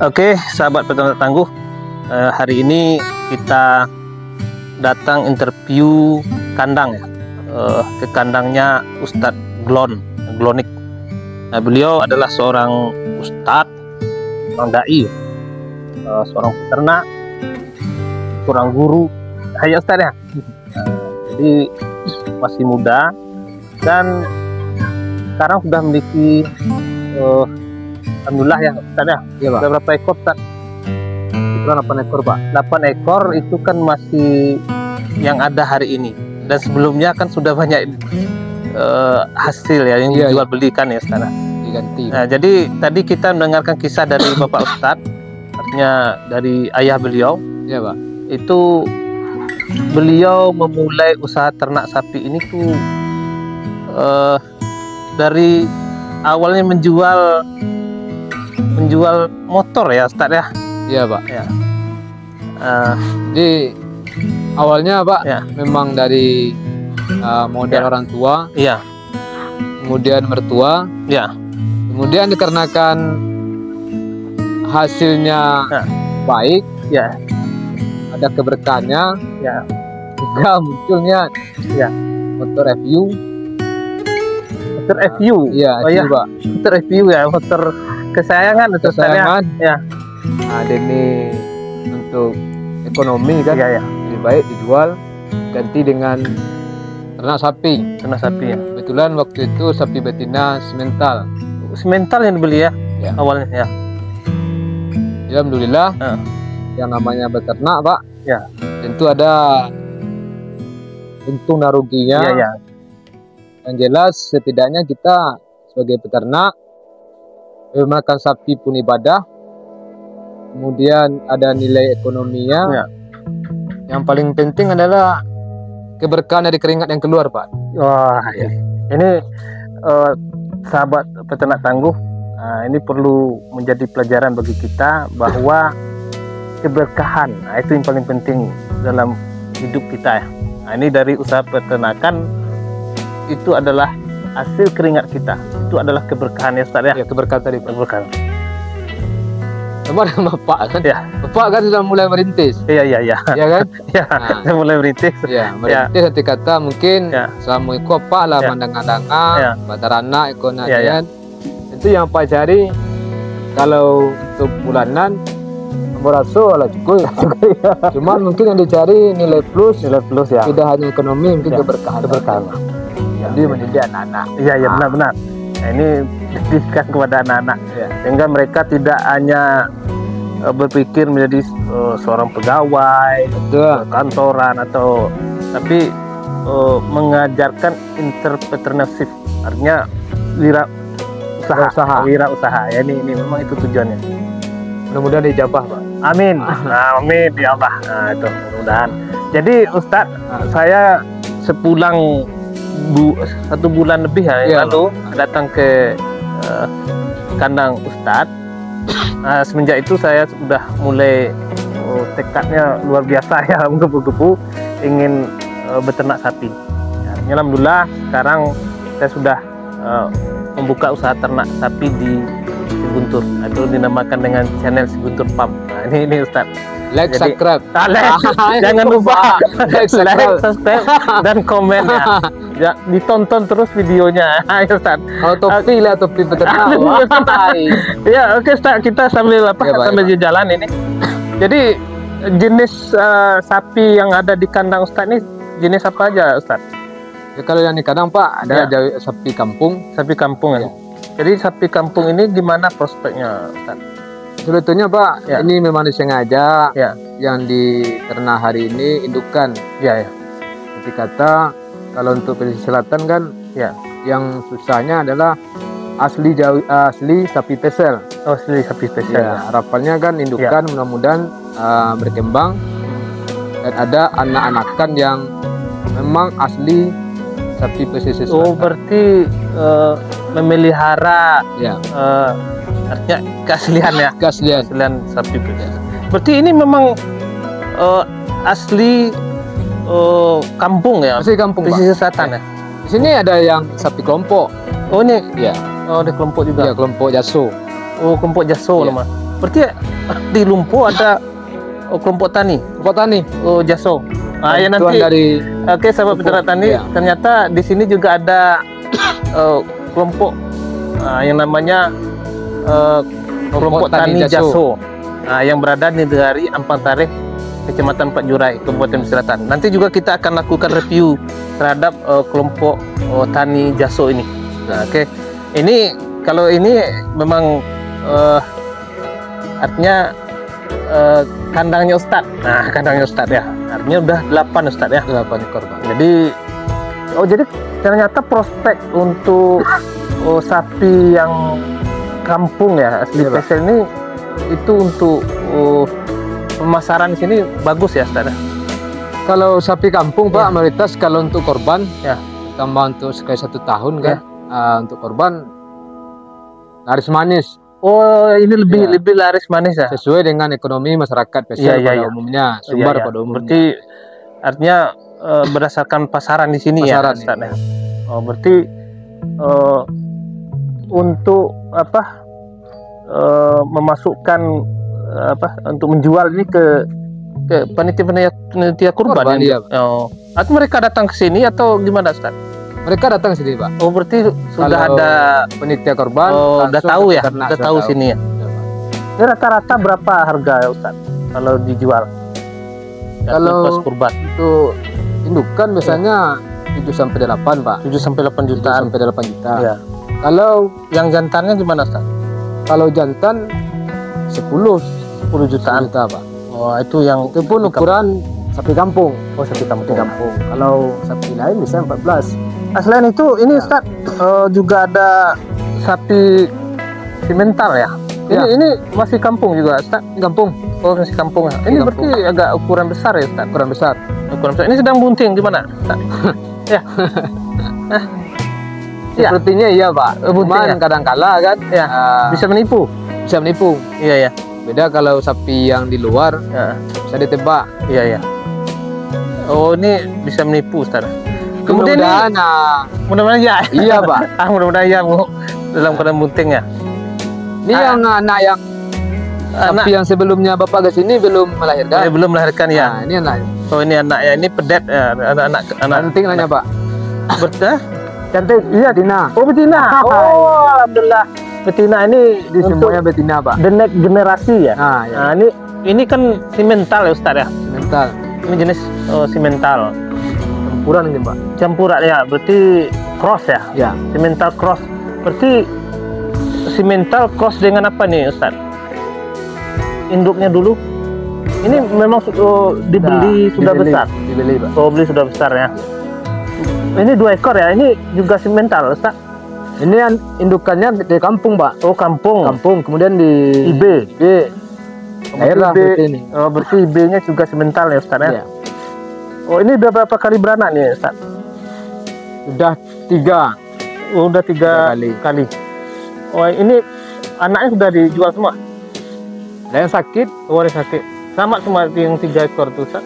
Oke, sahabat peternak tangguh, hari ini kita datang interview kandang ya, ke kandangnya Ustadz Glonik. Nah, beliau adalah seorang ustadz, seorang dai, seorang peternak, seorang guru. Hai Ustadz ya. Jadi masih muda dan sekarang sudah memiliki alhamdulillah ya Ustaz ya. Iya, Pak. Sudah berapa ekor Ustaz? Itu 8 ekor Pak. 8 ekor itu kan masih yang ada hari ini. Dan sebelumnya kan sudah banyak hasil ya yang dijual belikan ya Ustaz. Diganti. Nah, jadi tadi kita mendengarkan kisah dari Bapak Ustadz, artinya dari ayah beliau. Iya Pak. Itu beliau memulai usaha ternak sapi ini tuh dari awalnya menjual motor ya Ustaz ya. Iya Pak. Ya. Jadi awalnya Pak Ya. memang dari modal Ya. orang tua, Iya, kemudian mertua, ya, kemudian dikarenakan hasilnya Ya. baik, ya, ada keberkahannya, ya, juga munculnya Ya. motor FU. motor FU. Iya, Oh ya, FU Pak. motor FU ya, motor kesayangan itu Ustaz ya. Kesayangan. Ya. Nah, ini untuk ekonomi kan Iya, ya, lebih baik dijual, ganti dengan ternak sapi. ternak sapi ya. Kebetulan waktu itu sapi betina semental. Semental yang dibeli ya, Ya. awalnya ya. Ya, alhamdulillah. Ah. Yang namanya beternak Pak, Ya. tentu ada untung dan ruginya. Iya, ya. Yang jelas setidaknya kita sebagai peternak memakan sapi pun ibadah, kemudian ada nilai ekonominya. Ya. Yang paling penting adalah keberkahan dari keringat yang keluar Pak. Wah, ya. Ini sahabat peternak tangguh, ini perlu menjadi pelajaran bagi kita bahwa keberkahan, itu yang paling penting dalam hidup kita ya. Nah, ini dari usaha peternakan itu adalah hasil keringat kita, itu adalah keberkahan ya Ustaz ya. Ya, keberkahan tadi Pak. Keberkahan. Sama dengan Bapak kan? Ya. Bapak kan sudah mulai merintis, Iya, iya, iya. ya kan? Ya, Nah. saya mulai merintis. Ya, merintis hati kata mungkin Ya. sama ikut apa lah Ya. mandang-mandang, Ya. batarana ikut Ya, ya. Itu yang Pak cari. Kalau untuk bulanan merasa lah cukup. Cuman mungkin yang dicari nilai plus ya. tidak hanya ekonomi, mungkin Ya. keberkahan. Keberkahan. Jadi mendidik anak-anak. Iya, iya, benar-benar. Nah, ini didikan kepada anak-anak Ya. sehingga mereka tidak hanya berpikir menjadi seorang pegawai, Betul. kantoran atau tapi mengajarkan entrepreneurship, artinya Usaha. wirausaha. Ya, ini memang itu tujuannya. Mudah-mudahan dijabah Pak. Amin. Nah, amin ya Allah. Nah, itu mudah-mudahan. Jadi Ustadz, saya sepulang 1 bulan lebih ya, Iya, lalu datang ke kandang Ustadz. Nah, semenjak itu saya sudah mulai tekadnya luar biasa ya, menggebu-gebu ingin beternak sapi. Ya, alhamdulillah sekarang saya sudah membuka usaha ternak sapi di Siguntur. Nah, itu dinamakan dengan channel Siguntur Farm. Nah, ini Ustaz. Like, Jadi, subscribe. Jangan lupa Like, subscribe dan komen ya. Ya, ditonton terus videonya. Ayo Ustaz. Kalau topi lah, topi peternak. Ya, oke Ustaz, kita sambil Ya, Pak, sambil ya, Pak. jalan ini. Jadi jenis sapi yang ada di kandang Ustaz ini jenis apa aja Ustaz? Ya, kalau yang di kandang Pak ada sapi kampung. Sapi kampung ya. Ya. Jadi sapi kampung ini gimana prospeknya Ustaz? Sebetulnya Pak, Ya. ini memang disengaja Ya. yang di ternak hari ini indukan. Ya, ya. Seperti kata kalau untuk pesisir selatan kan Ya. yang susahnya adalah asli sapi pesel. Oh, sapi spesial. Ya, harapannya kan indukan mudah-mudahan berkembang dan ada anak-anakan yang memang asli sapi pesisir selatan. Oh, berarti memelihara Ya, artinya keaslian ya. keaslian. Keaslian sapi pesisir. Berarti ini memang asli kampung ya. Asli kampung, Pak. Pesisir selatan ya. Di sini ada yang sapi kelompok. Oh, ini Ya, ada kelompok juga. ya kelompok Jaso. Oh, kelompok Jaso Iya. nama. Berarti di Lumpuh ada kelompok tani. Kelompok tani. Oh, Jaso. Ah, ya Bantuan nanti. dari Oke, sahabat peternak tani, Iya. ternyata di sini juga ada kelompok yang namanya kelompok tani Jaso, yang berada di negari Ampang Tareh, Kecamatan Pak Jurai, Kabupaten Selatan. Nanti juga kita akan lakukan review terhadap kelompok tani Jaso ini. Nah, oke, ini kalau ini memang artinya kandangnya Ustadz. Nah, kandangnya Ustadz ya. Artinya udah 8 Ustadz ya. 8 ekor, Pak. Jadi ternyata prospek untuk sapi yang kampung ya asli Iya, Pak. pesel ini itu untuk pemasaran di sini bagus ya Ustadz. Kalau sapi kampung, Pak, Ya. mayoritas kalau untuk korban, Ya. tambah untuk sekali 1 tahun Ya. kan, untuk korban laris manis Oh, ini Ya. lebih laris manis ya. sesuai dengan ekonomi masyarakat Iya, pesel pada iya. umumnya, Iya, sumber iya. pada umumnya. Berarti artinya berdasarkan pasaran di sini Pasaran, ya Ustadz ya. Oh, berarti untuk memasukkan untuk menjual ini ke panitia kurban Kurban, ya? iya. Oh. Atau mereka datang ke sini atau gimana Ustaz? Mereka datang sini, Pak. Oh, berarti sudah Kalau ada penitia korban, udah langsung tahu ke ya, peternak, udah sudah tahu sini ya. Ya, Pak. Ini rata-rata berapa harga ya Ustaz kalau dijual? Kalau- pas kurban Untuk indukan biasanya 7 sampai 8, Pak. 7 sampai 8 7 jutaan. sampai 8 juta. Iya. Kalau Yang jantannya gimana Ustaz? kalau jantan 10 10 jutaan. juta, Pak. Oh, itu yang Itu pun ukuran sapi kampung. oh sapi kampung. Sapi kampung. Kalau sapi lain bisa 14. Nah, selain itu ini Ya. Ustaz juga ada sapi simental ya. Ya. Ini masih kampung juga Ustaz. Kampung, Oh, masih kampung ya. Ini Kampung. berarti agak ukuran besar ya Ustaz. ukuran besar. Ukuran besar. Ini sedang bunting gimana Ustaz? Ya. Ya. Sepertinya iya, Pak. Bunting Cuman ya? kadang-kala kan Ya. Bisa menipu. bisa menipu. Iya ya. Beda kalau sapi yang di luar Ya. bisa ditebak. Iya ya. Oh, ini bisa menipu Ustaz. Kemudian ini Mudah-mudahan, mudah-mudahan ya. iya, Pak. Mudah-mudahan ya Bu. Dalam keadaan bunting ya. Ini yang anak yang Anak sapi yang sebelumnya Bapak ke sini belum melahirkan. belum melahirkan ya. Nah, ini anak. Oh, ini anaknya, ini pedet ya, anak Penting nanya, Pak. bertah. Cantik. Iya, Tina. Oh, betina. Oh, alhamdulillah. Betina ini Di untuk semuanya betina, Pak. the next generasi ya. Nah, ya. Nah, ini kan simental ya Ustaz ya. Mental. Ini jenis simental. Campuran ini, Pak. Campuran ya, berarti cross ya. Ya. Simental cross. Berarti simental cross dengan apa nih Ustaz? Induknya dulu. Ini memang dibeli Nah, sudah besar. Dibeli, Pak. Oh, beli sudah besar ya. Ini 2 ekor ya. Ini juga simental Ustaz. Ini yang indukannya di kampung, Pak. Oh, kampung. Kampung, kemudian di IB. Lahir lah IB. seperti ini. Oh, berarti IB-nya juga semental ya Ustaz ya. Ya. Oh, ini udah berapa kali beranak nih Ustaz? Sudah 3 Oh, udah 3 kali. kali. Oh, ini anaknya sudah dijual semua. Ada yang sakit, Oh, ada sakit. Sama semua yang 3 ekor tuh Ustaz.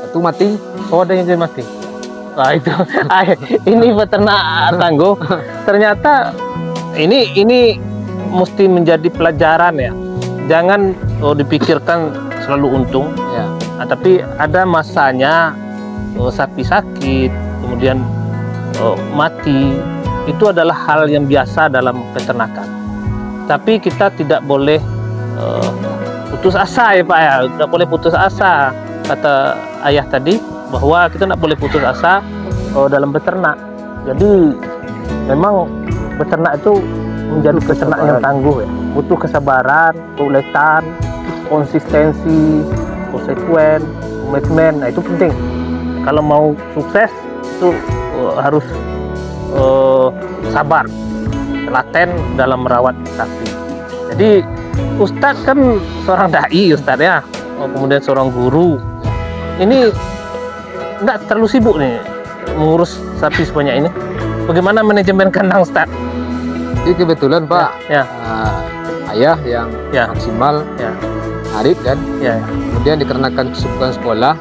satu mati. Oh, ada yang jadi mati. Wah, itu. Ini peternak tangguh. Ternyata ini mesti menjadi pelajaran ya. Jangan dipikirkan selalu untung. Ya. Nah, tapi ada masanya sapi sakit, kemudian mati. Itu adalah hal yang biasa dalam peternakan. Tapi kita tidak boleh putus asa ya Pak ya. Tidak boleh putus asa. Kata ayah tadi bahwa kita tidak boleh putus asa dalam beternak. Jadi memang beternak itu menjadi peternak yang tangguh ya. Butuh kesabaran, keuletan, konsistensi, konsekuen, komitmen. Nah, itu penting. Kalau mau sukses itu harus sabar, telaten dalam merawat sapi. Jadi Ustadz kan seorang dai, Ustadz ya, kemudian seorang guru. Ini nggak terlalu sibuk nih mengurus sapi sebanyak ini. Bagaimana manajemen kandang, Ustadz? Jadi kebetulan Pak, ayah yang maksimal Arif kan, kemudian dikarenakan kesibukan sekolah,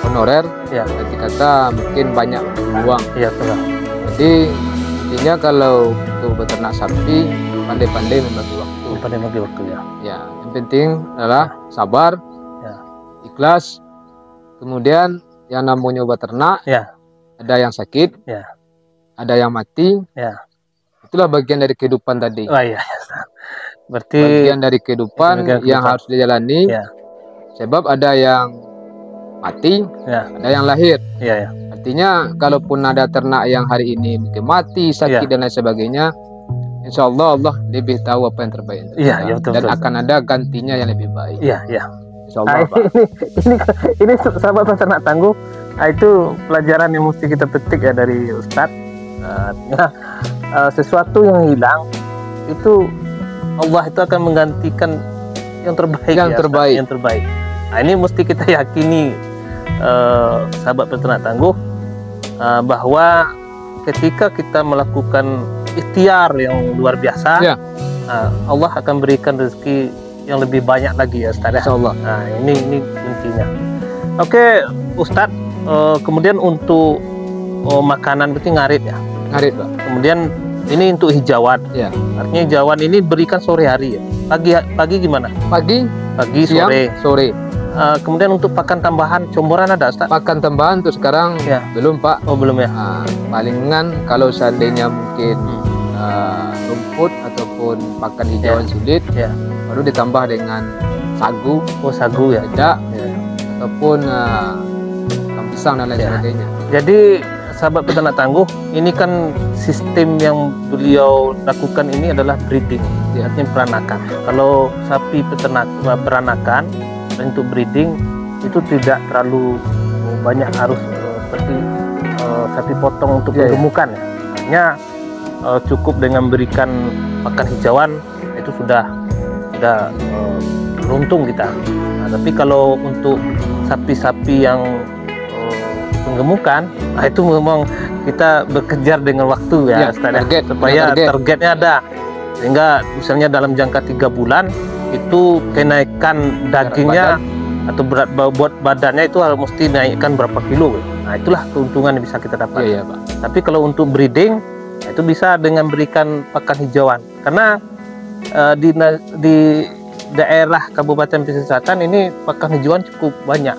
honorer, nanti kata mungkin banyak uang. Betul. Jadi intinya kalau untuk beternak sapi pandai-pandai membagi waktu. Pandai-pandai waktu ya. Yang penting adalah sabar, ikhlas. Kemudian yang namanya obat ternak, ada yang sakit, ada yang mati. Itulah bagian dari kehidupan tadi. Berarti bagian dari kehidupan yang harus dijalani. Sebab ada yang mati, ada yang lahir. Artinya kalaupun ada ternak yang hari ini mungkin mati, sakit dan lain sebagainya, insya Allah Allah lebih tahu apa yang terbaik. Dan akan ada gantinya yang lebih baik. Insya Allah, Pak. Ini sahabat peternak tangguh. Itu pelajaran yang mesti kita petik ya dari Ustadz. Sesuatu yang hilang itu Allah itu akan menggantikan yang terbaik. Yang terbaik. Nah, ini mesti kita yakini, sahabat peternak tangguh, bahwa ketika kita melakukan ikhtiar yang luar biasa, Allah akan berikan rezeki yang lebih banyak lagi ya, Ustadz. Insyaallah. Nah, ini kuncinya. Oke, Ustadz. Kemudian untuk makanan berarti ngarit ya. Ngarit, Pak. Kemudian ini untuk hijauan. Artinya hijauan ini berikan sore hari ya. Pagi gimana? Pagi, siang, sore. Kemudian untuk pakan tambahan comboran ada, Ustaz? Pakan tambahan untuk sekarang belum, Pak. Oh, belum ya. Palingan kalau seandainya mungkin rumput ataupun pakan hijauan sulit, baru ditambah dengan sagu. Oh, sagu ya. Ataupun pisang dan lain sebagainya. Jadi sahabat peternak tangguh, ini kan sistem yang beliau lakukan ini adalah breeding, artinya peranakan. Kalau sapi peranakan untuk breeding itu tidak terlalu banyak harus seperti sapi potong untuk penggemukan. Hanya cukup dengan memberikan pakan hijauan itu sudah beruntung kita. Nah, tapi kalau untuk sapi-sapi yang penggemukan, itu memang kita bekerja dengan waktu ya, supaya targetnya ada, sehingga misalnya dalam jangka 3 bulan itu kenaikan dagingnya atau berat buat badannya itu harus mesti naikkan berapa kilo. Nah, itulah keuntungan yang bisa kita dapat. Pak. Tapi kalau untuk breeding itu bisa dengan berikan pakan hijauan, karena di daerah Kabupaten Pesisir Selatan ini pakan hijauan cukup banyak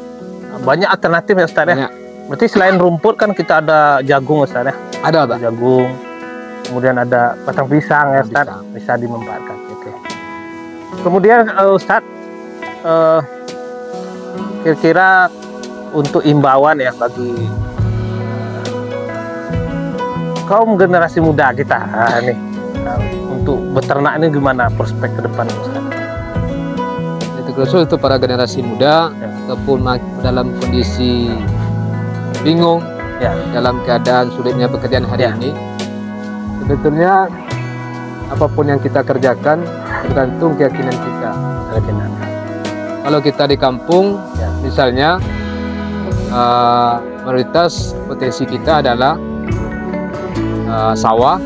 alternatif ya, Ustaz ya. Berarti selain rumput kan kita ada jagung, Ustaz ya. Ada, Pak. Jagung. Kemudian ada batang pisang ya, Ustaz. Bisa dimanfaatkan. Oke. Kemudian Ustaz, kira-kira untuk imbauan ya bagi kaum generasi muda kita nih, untuk beternak ini gimana prospek ke depan, Ustaz? Itu khusus untuk para generasi muda ataupun dalam kondisi bingung dalam keadaan sulitnya pekerjaan hari ini. Sebetulnya apapun yang kita kerjakan tergantung keyakinan kita. Kalau kita di kampung, misalnya mayoritas potensi kita adalah sawah,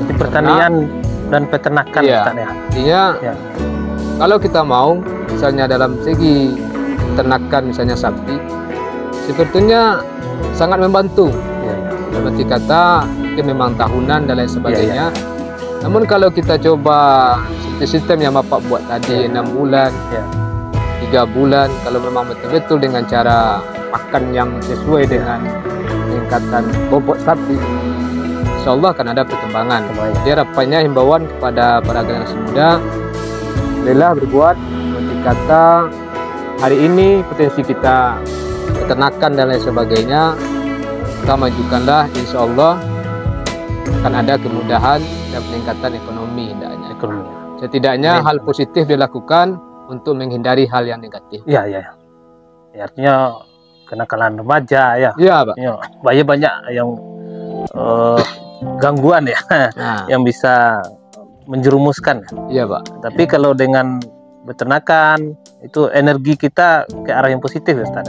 jadi pertanian dan peternakan. Artinya kalau kita mau misalnya dalam segi peternakan misalnya sapi, sebetulnya sangat membantu. Seperti kata itu memang tahunan dan lain sebagainya. Namun kalau kita coba sistem yang Bapak buat tadi 6 bulan, 3 bulan, kalau memang betul-betul dengan cara makan yang sesuai dengan peningkatan bobot sapi, insya Allah akan ada perkembangan. Jadi harapannya himbauan kepada para generasi muda, bolehlah berbuat. Seperti kata hari ini potensi kita peternakan dan lain sebagainya, kita majukanlah, insya Allah akan ada kemudahan dan peningkatan ekonomi hendaknya. Setidaknya hal positif dilakukan untuk menghindari hal yang negatif. Artinya kenakalan remaja ya. Iya, Pak. Ya, banyak yang gangguan ya, Nah, yang bisa menjerumuskan. iya, Pak. Tapi kalau dengan peternakan itu energi kita ke arah yang positif ya Ustaz.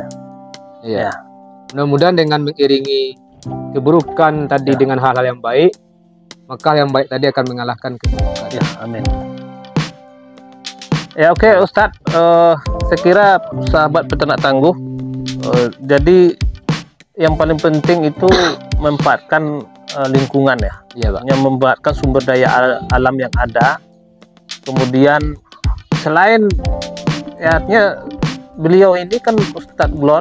Iya. Ya. Mudah-mudahan dengan mengiringi keburukan tadi Ya. dengan hal-hal yang baik, maka yang baik tadi akan mengalahkan keburukan. Ya, amin. Ya oke Ustadz, saya kira sahabat peternak tangguh, jadi yang paling penting itu memanfaatkan lingkungan ya, Iya, Pak. yang memanfaatkan sumber daya alam yang ada. Kemudian selain ya, artinya beliau ini kan Ustadz Glon,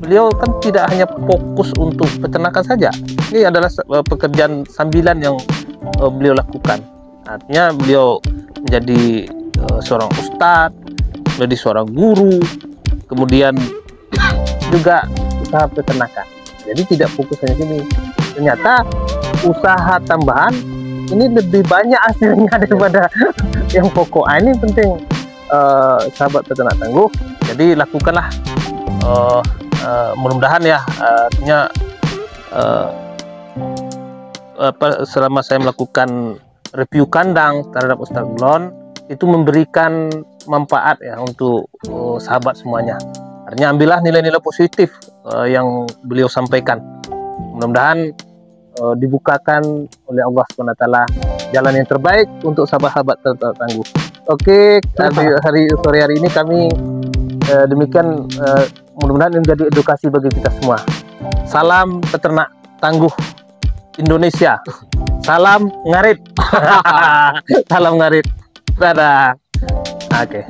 beliau kan tidak hanya fokus untuk peternakan saja. Ini adalah pekerjaan sambilan yang beliau lakukan. Artinya beliau menjadi seorang ustadz, menjadi seorang guru, kemudian juga usaha peternakan. Jadi tidak fokus hanya sini. Ternyata usaha tambahan ini lebih banyak hasilnya daripada yang pokok. Ini penting sahabat peternak tangguh. Jadi lakukanlah. Mudah-mudahan ya, artinya selama saya melakukan review kandang terhadap Ustadz Glon itu memberikan manfaat ya untuk sahabat semuanya. Artinya ambillah nilai-nilai positif yang beliau sampaikan. Mudah-mudahan dibukakan oleh Allah SWT jalan yang terbaik untuk sahabat-sahabat tangguh. Oke, sore hari ini kami demikian, mudah-mudahan ini menjadi edukasi bagi kita semua. Salam peternak tangguh Indonesia. Salam ngarit. Salam ngarit. Dadah. Oke.